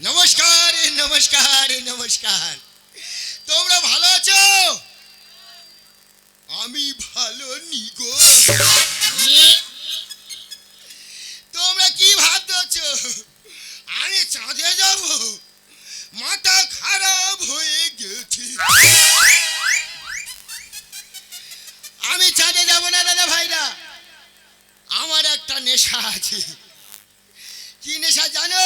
নমস্কার নমস্কার নমস্কার। তোমরা ভালো আছো? আমি ভালো নিগো। তোমরা কি ভাবছো আমি চাঁদে যাব? মাথা খারাপ হয়ে গেছে। আমি চাঁদে যাব না দাদা ভাইরা। আমার একটা নেশা আছে। কি নেশা জানো?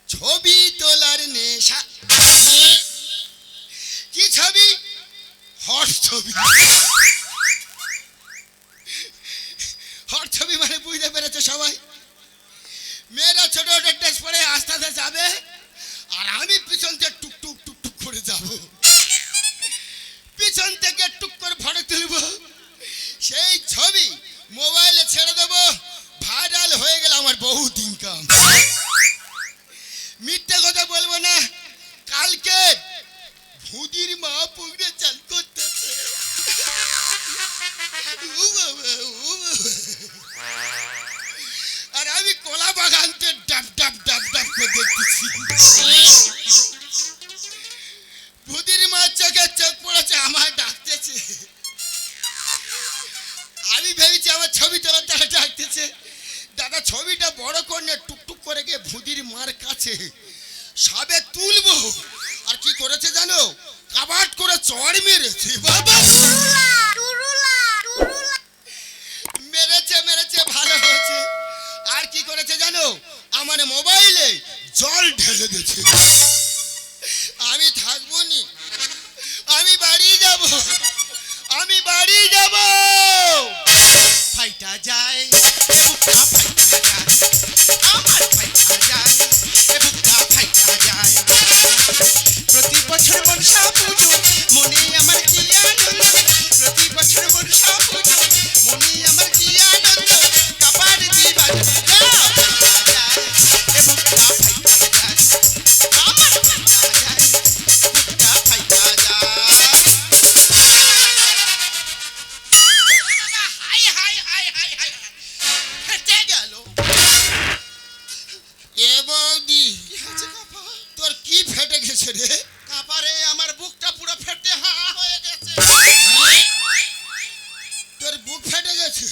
ছবি তোলার নেশা। কি ছবি? হট ছবি। হট ছবি মানে বুঝতে পেরেছো সবাই? মেয়েরা ছোট ছোট ড্রেস পরে আস্তে আস্তে যাবে আর আমি পিছন থেকে টুক টুক টুক টুক করে যাব। পিছন থেকে টুক করে ফটো তুলব, সেই ছবি মোবাইলে ছেড়ে দেবো। ভাইরাল হয়ে গেল আমার বহুত ইনকাম। মিথ্যে কথা বলবো না। কালকে ভুদির মা পুকুরে চাল করতেছে। আর আমি কলা বাগানতে ডাব ডাব ডাব ডাব করে দেখতেছি। ভুদির মা চোখে চোখ পড়েছে, আমার ডাকতেছে। আমি ভেবেছি আমার ছবি তোলার দ্বারা ডাকতেছে। দাদা ছবিটা বড় করে টুকটুক করে গিয়ে ভুদির মার কাছে সবে তুলবো। আর কি করেছে জানো? কাবাট করে চড় মেরেছে। বাবা মেরেছে মেরেছে ভালো হয়েছে। আর কি করেছে জানো? আমার মোবাইলে জল ঢেলে দিয়েছে। আমি থাকবো নি, আমি বাড়ি যাব, আমি বাড়ি যাব। ফাইটা যায় বুকটা ফাইটা যায়, আমার ফাইটা যায় বুকটা ফাইটা যায়। প্রতি বছর মনসা পুজো মনে আমার কি আনন্দ, প্রতি বছর মনসা পুজো মনে আমার কি আনন্দ। কাপার দিবা ফাইটা যায় বুকটা ফাইটা যায়, আমার ফাইটা যায় বুকটা ফাইটা যায়। এ বৌদি, তোর কি ফেটে গেছে রে? কাপারে আমার বুকটা পুরো ফেটে হা হয়ে গেছে। তোর বুক ফেটে গেছে?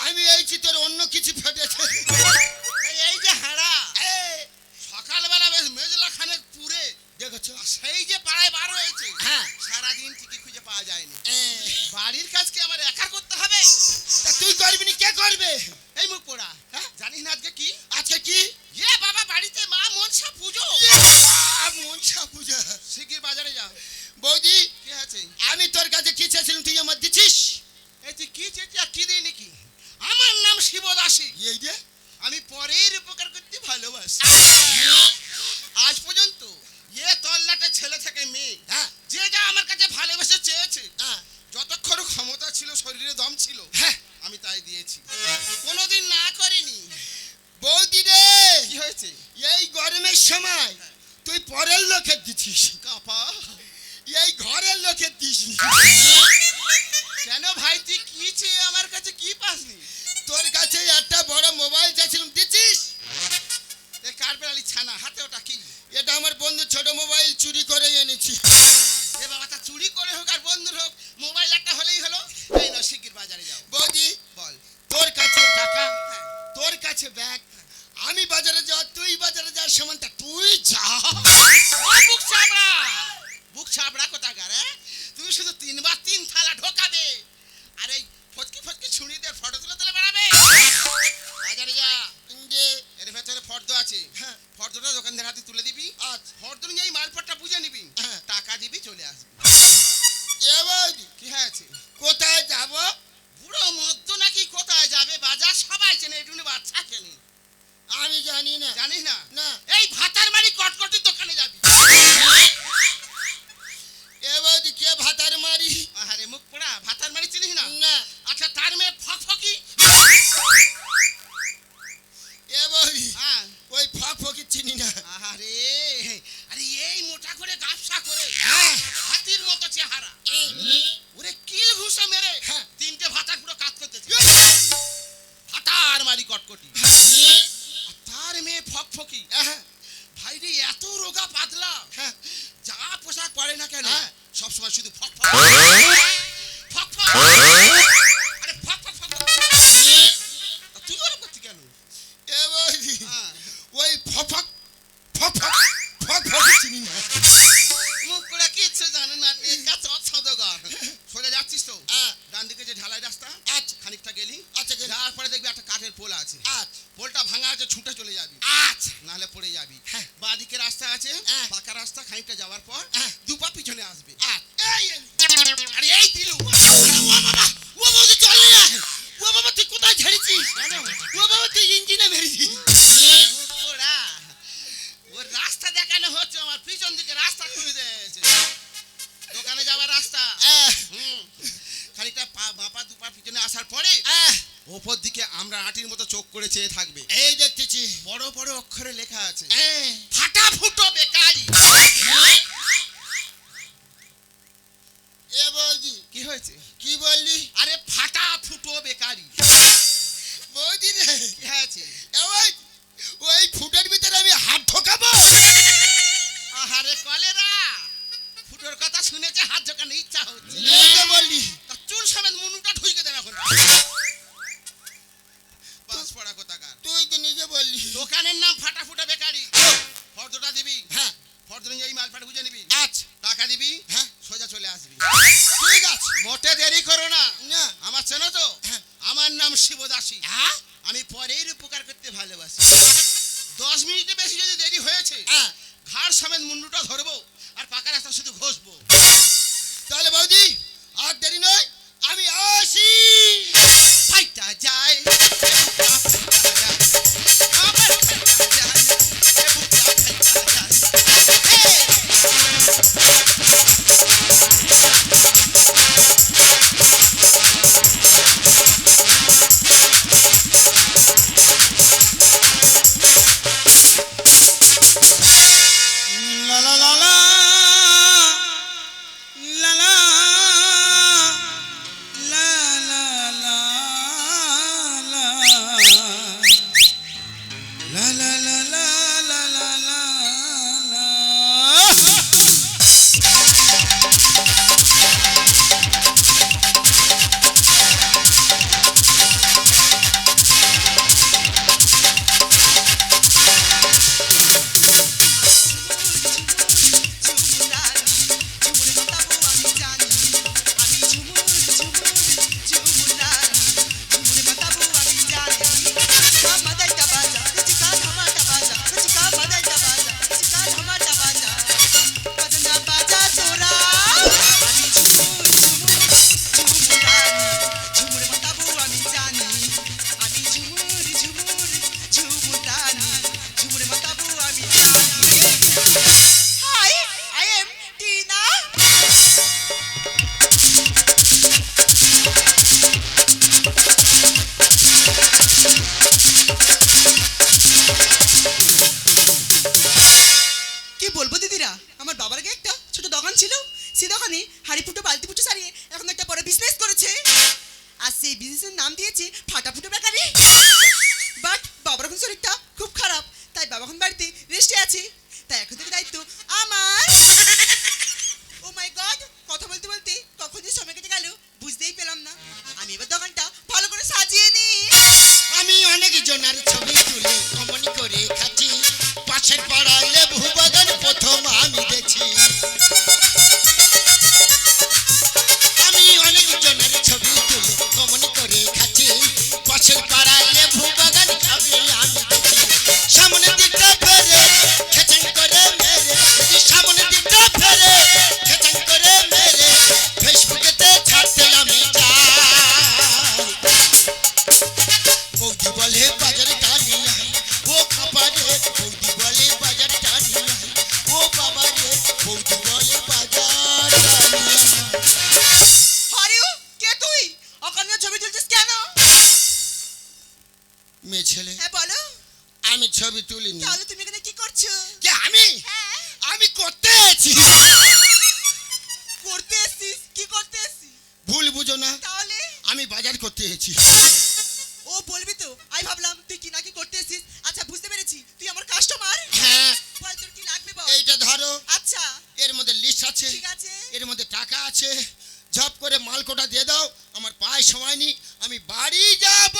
আমি এইছি তোর অন্য কিছু ফেটেছে। এই যে হাড়া সকালবেলা বেশ মেজলা খানেক পুরে দেখেছো? সেই যে পাড়ায় বার হয়েছে, হ্যাঁ। সারাদিন ঠিকই খুঁজে পাওয়া যায়নি। এ, বাড়ির কাজকে আমার একা করতে হবে। তা তুই করবি না, কে করবে? এই মুখ পোড়া, হ্যাঁ জানিস না আজকে কি? আজকে কি? এ বাবা বাড়িতে মা মনসা পুজো। মনসা পূজা। শিগগির বাজারে যাও। বৌদি, কি আছে? আমি তোর কাছে কি চেয়েছিলাম তুই আমার দিচ্ছিস? এই তুই কি চেয়েছি আর কি দিই নাকি? আমার নাম শিবদাসী। এই যে আমি পরের উপকার করতে ভালোবাসি। আজ পর্যন্ত তল্লাটে ছেলে থেকে মেয়ে হ্যাঁ যে যা আমার কাছে ভালোবেসে চেয়েছে, হ্যাঁ যতক্ষণ ক্ষমতা ছিল, শরীরে দম ছিল, হ্যাঁ। আমি তাই দিয়েছি, কোনোদিন না করিনি। বৌদি রে, কি হয়েছে? এই গরমের সময় তুই পরের লোকে দিচ্ছিস, কাপা এই ঘরের লোকে দিস নি। কেন ভাই তুই কি চেয়ে আমার কাছে কি পাসনি? তোর কাছে একটা বড় মোবাইল চাইছিলাম, দিচ্ছিস? এ কারবেলালি ছানা হাতে ওটা কি? এটা আমার বন্ধু ছোট মোবাইল চুরি করে এনেছি। এ বাবা তা চুরি করে হোক আর বন্ধুর হোক, মোবাইল একটা হলেই হলো। এই নাও শিগগির বাজারে যাও। বৌদি, বল। তোর কাছে টাকা, হ্যাঁ। তোর কাছে ব্যাগ, আমি বাজারে যাওয়া, তুই বাজারে যাওয়ার সমানটা তুই যা। ও বুক চাপড়া, বুক চাপড়া কোথাকার? তুমি শুধু 3 বার 3 থালা ঢোকাবে আর এই ফটকি ফটকি ছুরি দিয়ে ফটো তুলে তুলে বেড়াবে। বাজারে যা, যে এর ভেতরে ফর্দ আছে, হ্যাঁ ফর্দটা দোকানদার হাতে তুলে দিবি। আচ্ছা ফর্দ নিয়ে মালপটটা বুঝে নিবি, হ্যাঁ। টাকা দিবি, চলে আসবি। এ বৌদি, কি হয়েছে? কোথায় যাব? বুড়ো মদ্য নাকি কোথায় যাবে? বাজার সবাই চেনে, এটুকুনি বাচ্চা চেনে। আমি জানি না। জানিস না? না। এই ভাতার মারি কটকটির দোকানে যাবি। এ বৌদি, কে ভাতার মারি? আরে মুখ পোড়া, ভাতার মারি চিনিস না? না। আচ্ছা তার মেয়ে ফকফকি। এ বৌদি, হ্যাঁ। ওই ফাঁক ফকির চিনি না। আরে আরে এই মোটা করে গাফসা করে, হ্যাঁ। হাতির মতো চেহারা, ওরে কিল ঘুষা মেরে হ্যাঁ। 3টে ভাতা পুরো কাজ করতেছে। ভাতার মারি কটকটি। আর ফকফকি হ্যাঁ ভাইরে এত রোগা পাতলা হ্যাঁ যা পোশাক পরে না কেন হ্যাঁ। সব সময় শুধু ফক ফক ফক ফক আরে ফক ফক ফক তুই ওরকম করছিস কেন এ বৌদি হ্যাঁ। ওই ফফক ফফক ফফক চিনি না মুখ করে কিচ্ছু জানে না কাছে অসাধকর সোজা যাচ্ছিস তো হ্যাঁ ডান দিকে যে ঢালাই রাস্তা আচ্ছা খানিকটা গেলি আচ্ছা গেলাম। যাওয়ার পরে দেখবি একটা কাঠের পোল আছে আচ্ছা পোলটা ভাঙা আছে ছুটে চলে যাবি আচ্ছা নাহলে পড়ে যাবি হ্যাঁ। বাঁ দিকে রাস্তা আছে হ্যাঁ। পাকা রাস্তা খানিকটা যাওয়ার পর হ্যাঁ। দুপা পিছনে আসবে আচ্ছা এই আরে এই দিলু ও বাবা ও বৌদি চল না ও বাবা তুই কোথায় ঝেড়েছিস ও বাবা তুই ইঞ্জিনে মেরেছিস ওরা ওর রাস্তা দেখানো হচ্ছে আমার পিছন দিকে রাস্তা খুলে দিয়েছে দোকানে যাওয়ার রাস্তা হুম খানিকটা বাপা দুপা পিছনে আসার পরে ওপর দিকে আমরা আটির মতো চোখ করে চেয়ে থাকবে এই দেখতেছি বড় বড় অক্ষরে লেখা আছে হ্যাঁ ফাটা ফুটো বেকারি এ বৌদি কি হয়েছে কি বললি আরে ফাটা ফুটো বেকারি বৌদি রে কি হয়েছে ওই ওই ফুটের ভিতরে আমি হাত ঢোকাবো আহারে কলেরা ফুটোর কথা শুনেছে হাত ঝোকানো ইচ্ছা হচ্ছে এই তো বললি তা চুল সমেত মুনুটা ঢুকে দেবে এখন বাস পড়া কোথাকার তুই তো নিজে বললি দোকানের নাম ফাটা ফুটা বেকারি ফর্দটা দিবি হ্যাঁ ফর্দ অনুযায়ী মালপাট বুঝে নিবি আচ্ছা টাকা দিবি হ্যাঁ সোজা চলে আসবি ঠিক আছে মোটে দেরি করো না না আমার চেনো তো হ্যাঁ। আমার নাম শিবদাসী হ্যাঁ আমি পরের উপকার করতে ভালোবাসি 10 মিনিটে বেশি যদি দেরি হয়েছে হ্যাঁ ঘাড় সমেত মুন্ডুটা ধরবো আর পাকা রাস্তা শুধু ঘষবো তাহলে বৌদি আর দেরি নয় আমি আসি ফাইটা যায় এ বুকটা ফাইটা যায়, আমার ফাইটা যায়, এ বুকটা ফাইটা যায়। হে! লা লা লা লা লা লা লা লা লা লা লা লা লা লা লা লা লা Hi, I am Tina. কি বলবো দিদিরা, আমার বাবার আগে একটা ছোট দোকান ছিল, সেই দোকানে হাড়ি ফুটো বালতি ফুটো সারিয়ে এখন একটা বড় বিজনেস করেছে, আর সেই বিজনেসের নাম দিয়েছে ফাটা ফুটো বেকারি। বাট বাবার এখন শরীরটা খুব খারাপ, তাই বাবা এখন বাড়িতে রেস্টে আছে, তাই এখন থেকে দায়িত্ব আমার। ও মাই গড, কথা বলতে বলতে কখন যে সময় কেটে গেল বুঝতেই পেলাম না। আমি এবার দোকানটা ভালো করে সাজিয়ে নিই। আমি অনেক জনের ছবি তুলে কমন করে খাচ্ছি পাশের পাড়ায় লেবু বাগান প্রথম আমি দেখছি আমি অনেক জনের ছবি তুলে কমন করে খাচ্ছি পাশের পাড়ায় লেবু বাগান সবই আমি দেখছি সামনে দিকটা ফেরে খেচেন করে মেরে সামনে দিকটা ফেরে খেচেন করে মেরে ফেসবুকেতে ছাড়তে আমি চাই বৌদি বলে বাজারে টানি আই ও খাপারে বৌদি বলে বাজারে টানি আই ও বাবারে বৌদি বলে বাজার টানি আই হরিও, কে তুই? অকান্য ছবি তুলছিস কেন? মেয়ে ছেলে হ্যাঁ বলো। আমি ছবি তুলিনি তাহলে তুমি এখানে কি করছো? কে আমি হ্যাঁ, আমি করতে এসেছি করতে এসছিস? কি করতে এসছিস? ভুল বুঝো না তাহলে আমি বাজার করতে এসেছি ও বলবি তো, আমি ভাবলাম তুই কি নাকি করতে এসছিস। আচ্ছা বুঝতে পেরেছি, তুই আমার কাজ এর মধ্যে টাকা আছে, ঝপ করে মালকোটা দিয়ে দাও, আমার পায়ে সময় নেই, আমি বাড়ি যাব।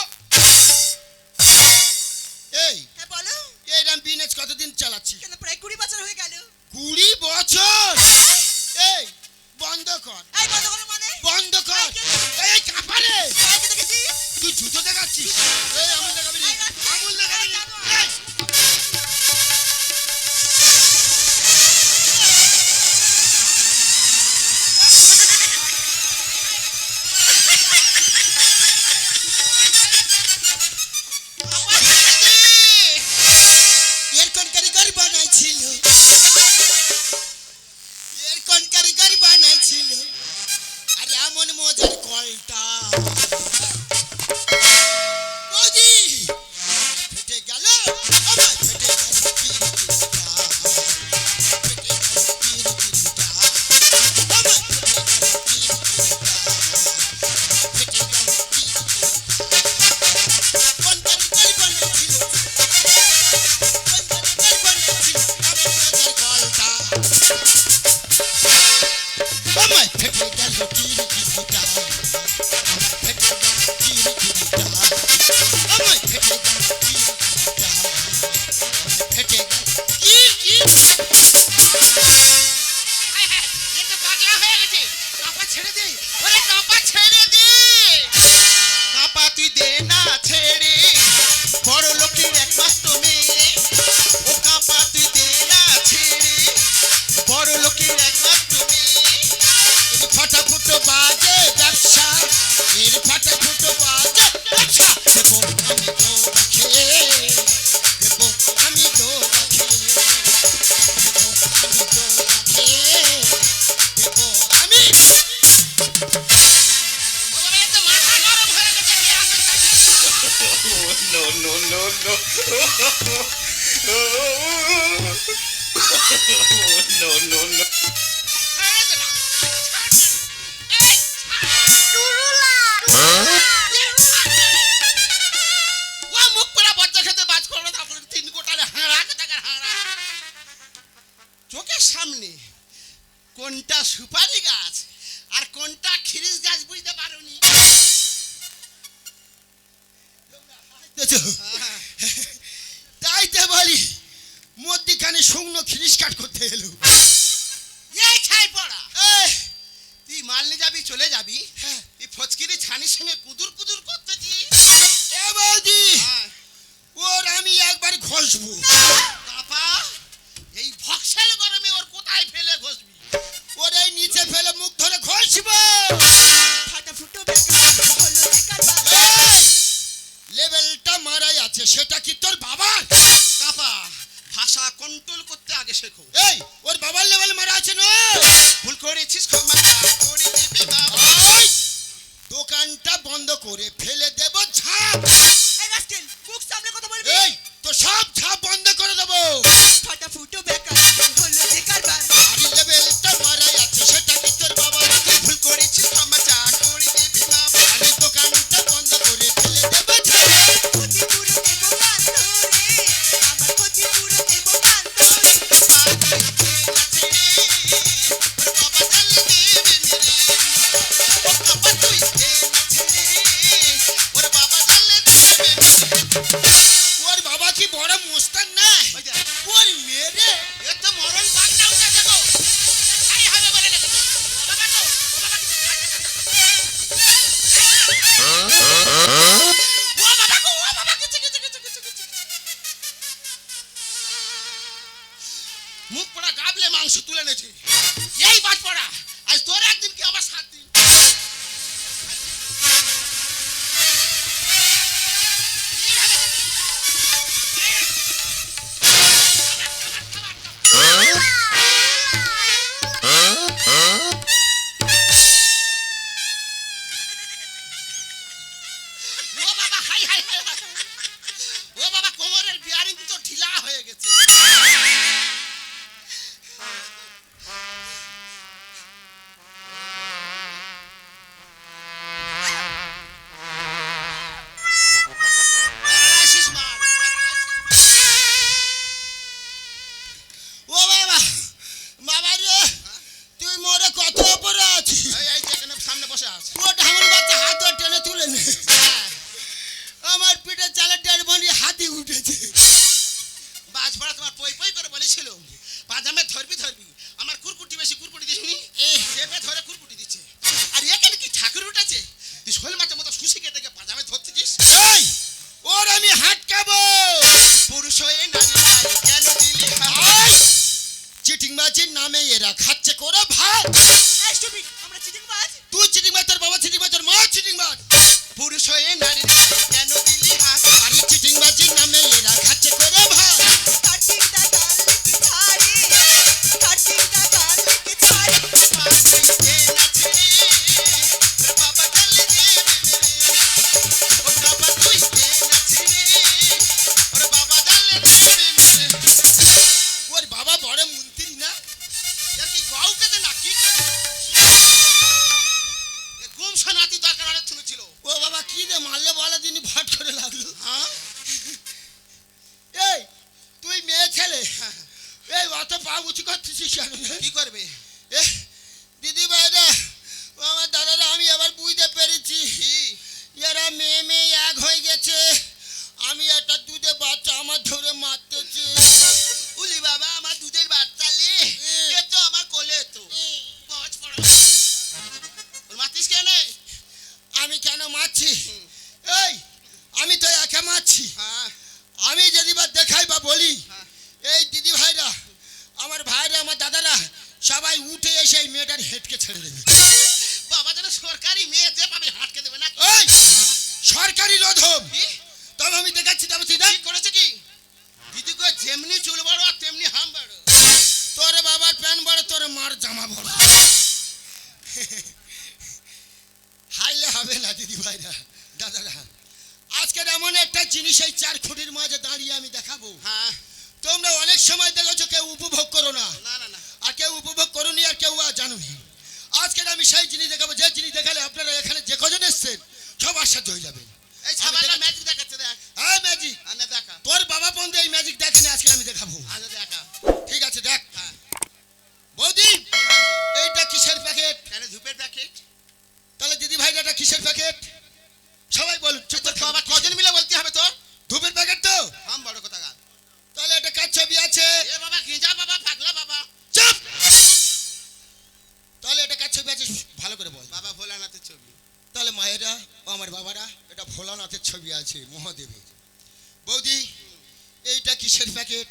এই হ্যাঁ বলো। এইরকম বিজনেস কতদিন চালাচ্ছি? কেন প্রায় 20 বছর হয়ে গেল। 20 বছর? এই বন্ধ কর, এই বন্ধ করো মানে? বন্ধ কর। এই কাপারে কাকে দেখেছিস? তুই জুতো দেখাচ্ছিস? এই আমুল দেখাবি নি, আমুল দেখাবি নি। এই, এর কোন কারিগর বানাইছিল? এর কোন কারিগর বানাইছিল? আরে এমন মজার কলটা বৌদি ফেটে গেল, আমার ফেটে গেল কিরকিরটা, ফেটে গেল কিরকিরটা, আমার ফেটে গেল কিরকিরটা। কোন কারিগর বানাইছিল? আমায় ফেটে গেল কিরকিরটা, আমায় ফেটে গেল কিরকিরটা, আমায় ফেটে গেল কিরকিরটা, আমায় ফেটে গেল কিরকির। এটা পাগলা হয়ে গেছে। কাপা ছেড়ে দে, ওরে কাপা ছেড়ে দে। কাপা তুই দে না ছেড়ে, বড় লোকের একমাত্র মেয়ে। ও কাপা তুই দে না ছেড়ে, বড় লোকের একমাত্র মেয়ে। এর ফাটা ফুটো বাজে ব্যবসা, এর ফাটা ফুটো বাজে ব্যবসা। দেবো আমি দোবা খেয়ে, দেবো আমি দোবা খেয়ে, দেবো আমি দোবা খেয়ে, দেবো আমি। ওরে এত মাথা গরম হয়ে গেছে কি আসে? No, no, no, no. No, no, no. ছেড়ে দে না। ছাড় দে। এই, ও মুখ পোড়া বজ্জা খেতে বাজ করলো, তারপরে 3 কোটালে হাঁড়া টাকার হাঁড়া। চোখের সামনে কোনটা সুপারি গাছ আর কোনটা খিরিস গাছ বুঝতে পারোনি? তাই তো বলি, মধ্যিখানে শুকনো খিরিস কাট করতে এলো। এই ছাই পড়া, এই, তুই মাল নিয়ে যাবি, চলে যাবি, হ্যাঁ, তুই ফচকিরি ছানির সঙ্গে কুদুর কুদুর করতেছিস। এ বৌদি, হ্যাঁ, ওর আমি একবার ঘষবো। কাপা, এই ভক্সেল গরমে ওর কোথায় ফেলে ঘষবি? ওর এই নিচে ফেলে মুখ ধরে ঘষবো। ফাটা ফুটো বেকার হলো বেকার বাবা। এই, লেভেলটা মারাই আছে, সেটা কি তোর বাবার? কাপা, ভাষা কন্ট্রোল করতে আগে শেখো। এই, ওর বাবার লেভেল মারা আছে না? ভুল করেছিস ক্ষমা করে দিবি বাবা। ওই, দোকানটা বন্ধ করে ফেলে দেব ঝাঁপ। এই রাস্কেল, মুখ সামনে কথা বলবি। এই, তো সব ঝাঁপ বন্ধ করে দেবো। ফাটা ফুটো বেকার হলো বেকার বাবা। আর লেভেলটা মারাই আছে, সেটা কি তোর বাবার? ভুল করেছিস ক্ষমা করে দিবি বাবা। আর দোকানটা বন্ধ করে ফেলে দেব ঝাঁপ। ক্ষতি পুরো দেব কান ধরে, আমার ক্ষতি পুরো দেব কান ধরে। ওর বাবা কি বড় মোস্তান না? ওর মেরে মুখ পড়া গাবলে মাংস তুলে নেছে। এই বাজ পড়া, আজ তোর একদিন কি আবার 7 দিন। ও বাবা, হাই হাই হাই হাই। ও বাবা, কোমরের বিয়ারিং তো ঢিলা হয়ে গেছে। এরা খাচ্ছে করে ভাত। এই stupid, আমরা চিটিং বাজ। তুই চিটিং মার, তোর বাবা চিটিং মার, তোর মা চিটিং মার। পুরুষ হয়ে নারীর গায়ে কেন দিলি হাত? আরে চিটিং বাজির নামে এরা খাচ্ছে করে ভাত। Cutting the garlic ছাড়ে, cutting the garlic ছাড়ে। মা যদি দে না ছেড়ে, ওর বাবা গালে দেবে মেরে। ওর বাবা তুই দে না ছেড়ে, ওর বাবা গালে দেবে মেরে। ওর বাবা বড় মন্ত্রী না? এর কি কাউকে দে না কি করে? এ গুম শোনাতি দরকার অনেক ছিল। ও বাবা কি রে মারলে বলা দিনই ফট করে লাগলো। হ্যাঁ এই তুই মেয়ে ছেলে, এই অত পা উঁচু করতেছিস কেন? কি করবে? এ, দিদি ভাইরা, ও আমার দাদারা, আমি এবার বুঝতে পেরেছি কি? এরা মেয়ে মেয়ে এক হয়ে গেছে। আমি একটা দুধে বাচ্চা আমার ধরে মারতেছে। উলি বাবা আমার দুধের বাচ্চা লে, এ তো আমার কোলে তো। বস পড়ো। ওর মাতিস কেন? আমি কেন মারছি? এই আমি তো একা মারছি। হ্যাঁ আমি যদি বা দেখাই বা বলি, হ্যাঁ। এই দিদি ভাইরা, আমার ভাইরা, আমার দাদারা সবাই উঠে এসে এই মেয়েটার হেঁটকে ছেড়ে দেবে। বাবা যেন সরকারি মেয়ে যে পাবে হাটকে দেবে না। এই সরকারি রধম, কি? তবে আমি দেখাচ্ছি, তবে তুই দেখ। কি করেছে কি? দিদি কো যেমনি চুল বড় আর তেমনি হাম বড়। তোর বাবার প্যান্ট বড়, তোর মার জামা বড়। হাইলে হবে না দিদি ভাইরা, দাদারা। আজকের এমন একটা জিনিস এই 4 খুঁটির মাঝে দাঁড়িয়ে আমি দেখাবো। হ্যাঁ তোমরা অনেক সময় দেখেছো কেউ উপভোগ করো না, না না না আর কেউ উপভোগ করোনি, আর কেউ জানোনি। আজকের আমি সেই জিনিস দেখাবো, যে জিনিস দেখালে আপনারা এখানে যে কজন এসছেন সব আশ্চর্য হয়ে যাবেন। এই ছাবালটা ম্যাজিক দেখাচ্ছে দেখ। হ্যাঁ ম্যাজিক। আনে দেখা। তোর বাবা বন্ধু এই ম্যাজিক দেখেনি, আজকে আমি দেখাবো। আনে দেখা। ঠিক আছে দেখ। হ্যাঁ। বৌদি, এইটা কিসের প্যাকেট? কেন ধূপের প্যাকেট? তাহলে দিদি ভাই এটা কিসের প্যাকেট? সবাই বলুন, চুপ তোর করে বাবা খাবার। কজন মিলে বলতে হবে তো? ধূপের প্যাকেট তো? হাম বড় কথা গাল। তাহলে এটা কার ছবি আছে? এ বাবা গেঁজা বাবা পাগলা বাবা। চুপ। তাহলে এটা কার ছবি আছে ভালো করে বল। বাবা ভোলানাথের ছবি। তাহলে মায়েরা ও আমার বাবারা, এটা ভোলানাথের ছবি আছে, মহাদেবের। বৌদি, এইটা কিসের প্যাকেট?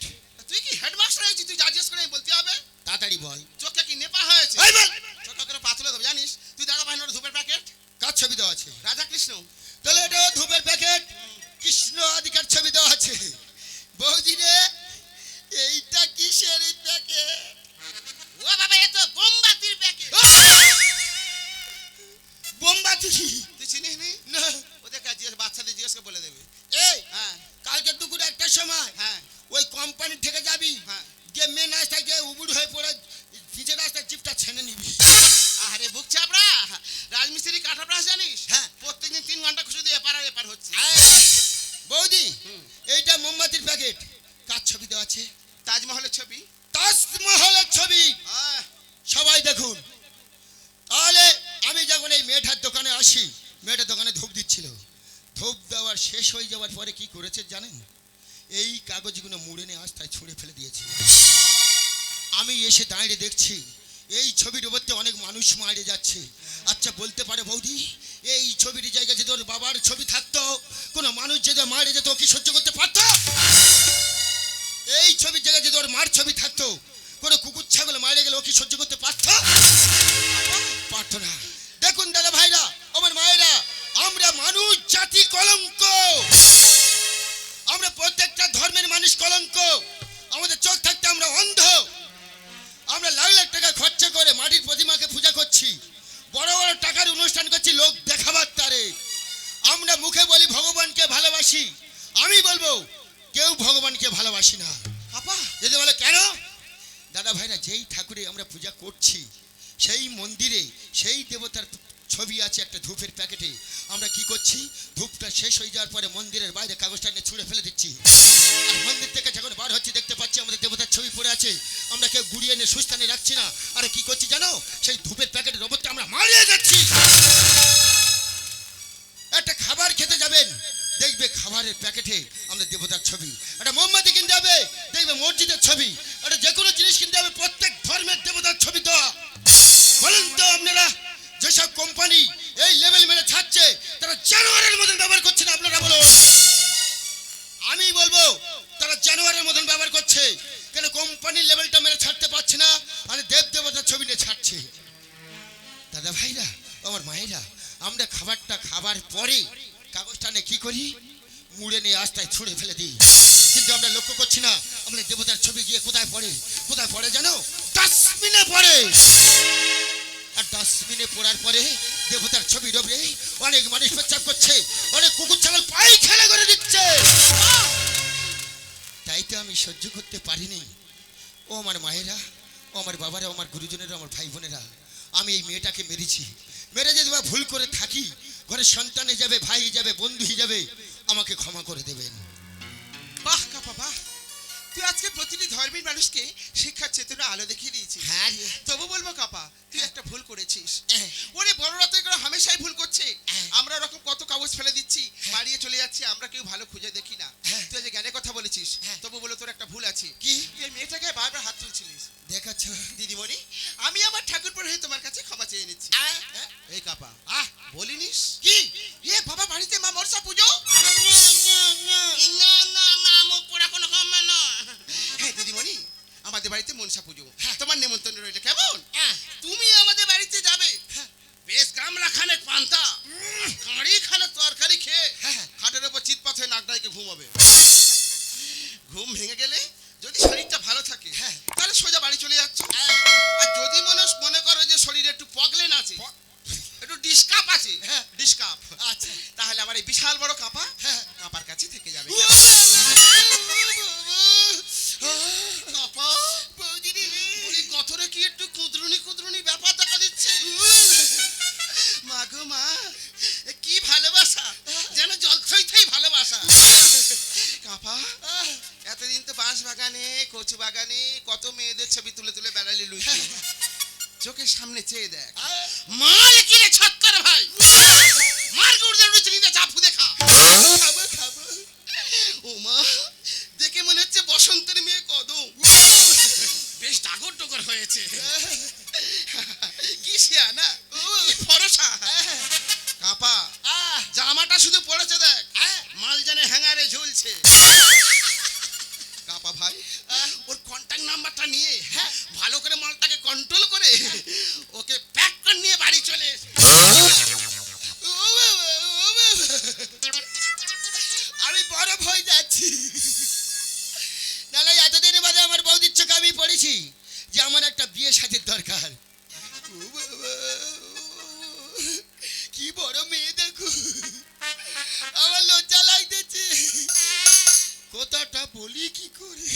তুই কি হেডমাস্টার হয়েছিস? তুই যা জিজ্ঞেস করে বলতে হবে। তাড়াতাড়ি বল। চোখে কি নেপা হয়েছে? এই বল। ছোট করে পাতলে দেবো জানিস? তুই দাদা ভাইনোর ধূপের প্যাকেট। কার ছবি দেওয়া আছে? রাধা কৃষ্ণ। তাহলে এটা ধূপের প্যাকেট, কৃষ্ণ আদিকার ছবি দেওয়া আছে। বৌদি রে, এইটা কিসের প্যাকেট? ও বাবা এ তো বোমবাতির প্যাকেট। বোমবাতি? তুই চিনিস নি? না। ওদের কাছে বাচ্চাদের জিজ্ঞেস করে বলে দেবে। এই হ্যাঁ কালকে দুপুরে একটা সময় হ্যাঁ ওই কোম্পানি থেকে যাবি, হ্যাঁ। গিয়ে মেন রাস্তায় গিয়ে উবুড় হয়ে পড়ে নিচের রাস্তায় জিপটা ছেনে নিবি। আরে বুক চাপড়া, রাজমিস্ত্রি কাঠা প্রাস জানিস? হ্যাঁ। প্রত্যেকদিন 3 ঘন্টা খুশি দিয়ে এপার আর এপার হচ্ছে। বৌদি, এইটা মোমবাতির প্যাকেট, কার ছবি দেওয়া আছে? তাজমহলের ছবি। তাজমহলের ছবি। আহ, সবাই দেখুন। তাহলে আমি যখন এই মেয়েটার দোকানে আসি, মেয়েটার দোকানে ধূপ দিচ্ছিল। ধূপ দেওয়ার শেষ হয়ে যাওয়ার পরে কি করেছে জানেন? এই কাগজগুলো মুড়ে নিয়ে আস্তায় ছুঁড়ে ফেলে দিয়েছে। আমি এসে দাঁড়িয়ে দেখছি এই ছবির উপরতে অনেক মানুষ মারে যাচ্ছে। আচ্ছা বলতে পারে বৌদি, এই ছবির জায়গায় যদি ওর বাবার ছবি থাকতো, কোনো মানুষ যদি মারে যেত, ও কি সহ্য করতে পারতো? এই ছবির জায়গায় যদি ওর মার ছবি থাকতো, কোনো কুকুর ছাগল মারে গেলে ও কি সহ্য করতে পারতো? পারতো না। দেখুন দাদা ভাইরা, আমার মায়েরা, আমরা মানুষ জাতি কলঙ্ক। আমরা প্রত্যেকটা ধর্মের মানুষ কলঙ্ক। আমাদের চোখ থাকতে আমরা অন্ধ। আমরা লাখ লাখ টাকা খরচা করে মাটির প্রতিমাকে পূজা করছি, বড় বড় টাকার অনুষ্ঠান করছি লোক দেখাবার তারে। আমরা মুখে বলি ভগবানকে ভালোবাসি, আমি বলবো কেউ ভগবানকে ভালোবাসি না। আপা যদি বলে কেন? দাদা ভাইরা, যেই ঠাকুরে আমরা পূজা করছি, সেই মন্দিরে সেই দেবতার ছবি আছে একটা ধূপের প্যাকেটে। আমরা কি করছি? ধূপটা শেষ হয়ে যাওয়ার পরে মন্দিরের বাইরে কাগজটা নিয়ে ছুঁড়ে ফেলে দিচ্ছি। আর মন্দির থেকে যখন বার হচ্ছে দেখতে পাচ্ছি আমাদের দেবতার ছবি পড়ে আছে। আমরা কেউ গুড়িয়ে এনে সুস্থানে রাখছি না। আরে কি করছি জানো? সেই ধূপের প্যাকেটের ওপরটা আমরা মারিয়ে যাচ্ছি। একটা খাবার খেতে যাবেন, দেখবে খাবারের প্যাকেটে আমাদের দেবতার ছবি। একটা মোমবাতি কিনতে হবে, দেখবে মসজিদের ছবি। একটা যে কোনো জিনিস কিনতে হবে, প্রত্যেক ধর্মের দেবতার ছবি দেওয়া। বলুন তো আপনারা, যেসব কোম্পানি এই লেভেল মেরে ছাড়ছে, তারা জানোয়ারের মতন ব্যবহার করছে না? আপনারা বলুন। আমি বলবো তারা জানোয়ারের মতন ব্যবহার করছে। কেন কোম্পানির লেভেলটা মেরে ছাড়তে পারছে না? আর দেব দেব ছবি নিয়ে ছাড়ছে। দাদা ভাইরা, আমার মায়েরা, আমরা খাবারটা খাবার পরে কাগজটা নিয়ে কি করি, মুড়ে নিয়ে আস্তায় ছুঁড়ে ফেলে দিই। কিন্তু আমরা লক্ষ্য করছি না আমাদের দেবতার ছবি গিয়ে কোথায় পড়ে। কোথায় পড়ে জানো? ডাস্টবিনে পড়ে। আর ডাস্টবিনে পড়ার পরে দেবতার ছবি ডোবে অনেক মানুষ পেচ্ছাপ করছে, অনেক কুকুর ছাগল পায়খানা করে দিচ্ছে। তাই তো আমি সহ্য করতে পারিনি। ও আমার মায়েরা, ও আমার বাবারা, আমার গুরুজনেরা, আমার ভাই বোনেরা, আমি এই মেয়েটাকে মেরেছি। মেরে যদি বা ভুল করে থাকি, ঘরের সন্তান হিসাবে, ভাই হিসাবে, বন্ধু হিসাবে আমাকে ক্ষমা করে দেবেন। বাহ কাপা বাহ, তুই আজকে প্রতিটি ধর্মের মানুষকে শিক্ষার চেতনা আলো দেখিয়ে দিয়েছিস। হ্যাঁ রে। তবু বলবো কাপা, তুই একটা ভুল করেছিস। হ্যাঁ। ওরে বড়রা তো এগুলো হামেশাই ভুল করছে। হ্যাঁ। আমরা ওরকম কত কাগজ ফেলে দিচ্ছি, বাড়িয়ে চলে যাচ্ছি, আমরা কেউ ভালো খুঁজে দেখি না। হ্যাঁ। তুই যে জ্ঞানের কথা বলেছিস, হ্যাঁ। তবু বলে তোর একটা ভুল আছে। কি? তুই এই মেয়েটাকে বারবার হাত তুলছিলিস। দেখাচ্ছ? দিদিমণি, আমি আমার ঠাকুরপুর হয়ে তোমার কাছে ক্ষমা চেয়ে নিচ্ছি। হ্যাঁ? এই কাপা, বলিনিস কি? এ বাবা বাড়িতে মা মনসা পুজো। হ্যাঁ দিদিমণি, আমাদের বাড়িতে মনসা পুজো, তোমার নেমন্তন্ন রইলে কেমন? তুমি আমাদের বাড়িতে যাবে, বেশ গামলা খানে পান্তা, কাঁড়ি খানে তরকারি খেয়ে খাটের উপর চিৎপাত হয়ে নাক ডাইকে ঘুমাবে। ঘুম ভেঙে গেলে যদি শরীরটা ভালো থাকে, তাহলে সোজা বাড়ি চলে যাচ্ছ। আর যদি মনে করো যে শরীরে একটু পগলেন আছে, একটু ডিসকাপ আছে, ডিসকাপ, আচ্ছা। তাহলে আমার এই বিশাল বড় কাপা, কাপার কাছে থেকে যাবে। কাপা, বলি গতরে কি একটু কুদরুনি কুদরুনি ব্যাপার দেখা দিচ্ছে। মা গো মা, এ কি ভালোবাসা, যেন জল থই থই ভালোবাসা। কাপা, এতদিন তো বাঁশ বাগানে, কচু বাগানে কত মেয়েদের ছবি তুলে তুলে বেড়ালি লুইছি। চোখের সামনে চেয়ে দেখ, মাল কিনে ছত্তর ভাই, মার গুড় দিয়ে চিনিতে চাপু দেখা। খাবো খাবো। ও মা, দেখে মনে হচ্ছে বসন্তের মেয়ে কদম, বেশ ডাগর ডগর হয়েছে। কি শিয়ানা, কি ফরসা। কাপা, জামাটা শুধু পড়েছে দেখ, মাল জানে হ্যাঙ্গারে ঝুলছে। কাপা ভাই, ওর কন্টাক্ট নাম্বারটা নিয়ে ভালো করে মালটাকে কন্ট্রোল করে ওকে প্যাক করে নিয়ে বাড়ি চলে এসে। আমি বড় ভয় যাচ্ছি। নাহলে এতদিনের বাদে আমার বৌদির চোখে আমি পড়েছি যে আমার একটা বিয়ে সাথের দরকার। ও বাবা, কি বড় মেয়ে দেখো, আমার লজ্জা লাগতেছে। কথাটা বলি কি করে?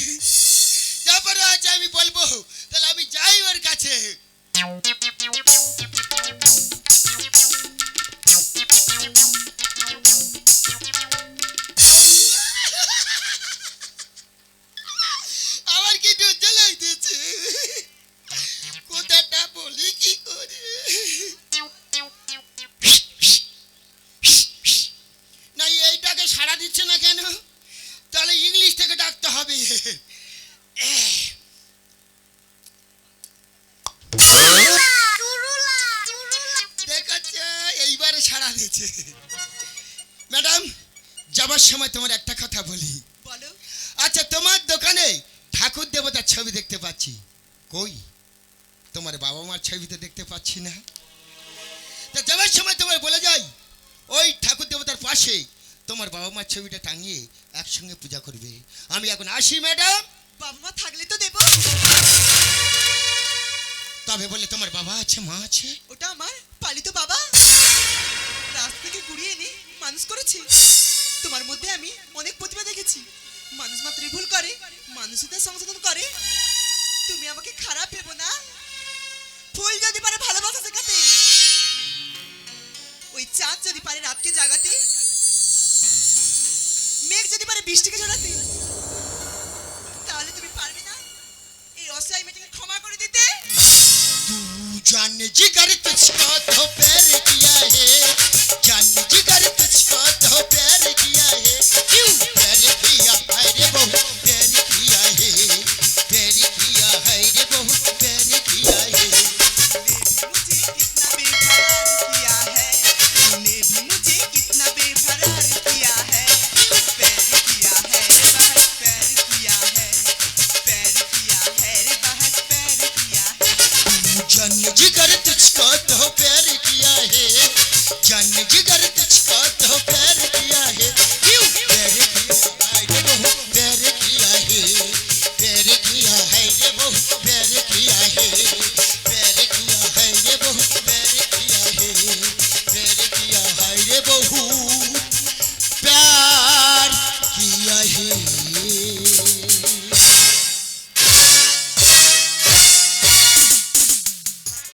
তারপরে আছে আমি বলবো, তাহলে আমি যাই ওর কাছে। আমার কি লজ্জা লাগতেছে, কথাটা বলি কি করে? না এইটাকে সাড়া দিচ্ছে না কেন? তাহলে ইংলিশ থেকে ডাকতে হবে। দেখাচ্ছে এইবারে সাড়া দিচ্ছে। ম্যাডাম, যাবার সময় তোমার একটা কথা বলি। বলো। আচ্ছা, তোমার দোকানে ঠাকুর দেবতার ছবি দেখতে পাচ্ছি, কই তোমার বাবা মার ছবি তো দেখতে পাচ্ছি না। তা যাবার সময় তোমার বলে যাই, ওই ঠাকুর দেবতার পাশে তোমার বাবা মার ছবিটা টাঙিয়ে একসঙ্গে পূজা করবে। আমি এখন আসি ম্যাডাম। বাবা মা থাকলে তো দেবো। তবে বলে তোমার বাবা আছে, মা আছে? ওটা আমার পালিত বাবা, রাস্তা থেকে কুড়িয়ে এনে মানুষ করেছে। তোমার মধ্যে আমি অনেক প্রতিভা দেখেছি। মানুষ মাত্রই ভুল করে, মানুষই তার সংশোধন করে। তুমি আমাকে খারাপ ভেবো না। ফুল যদি পারে ভালোবাসা শেখাতে, ওই চাঁদ যদি পারে রাতকে জাগাতে, মেঘ যদি পারে বৃষ্টিকে ঝরাতে, তাহলে তুমি পারবে না এই অসহায় মেয়েটাকে ক্ষমা করে দিতে? तू जाने जिगर तुझको तो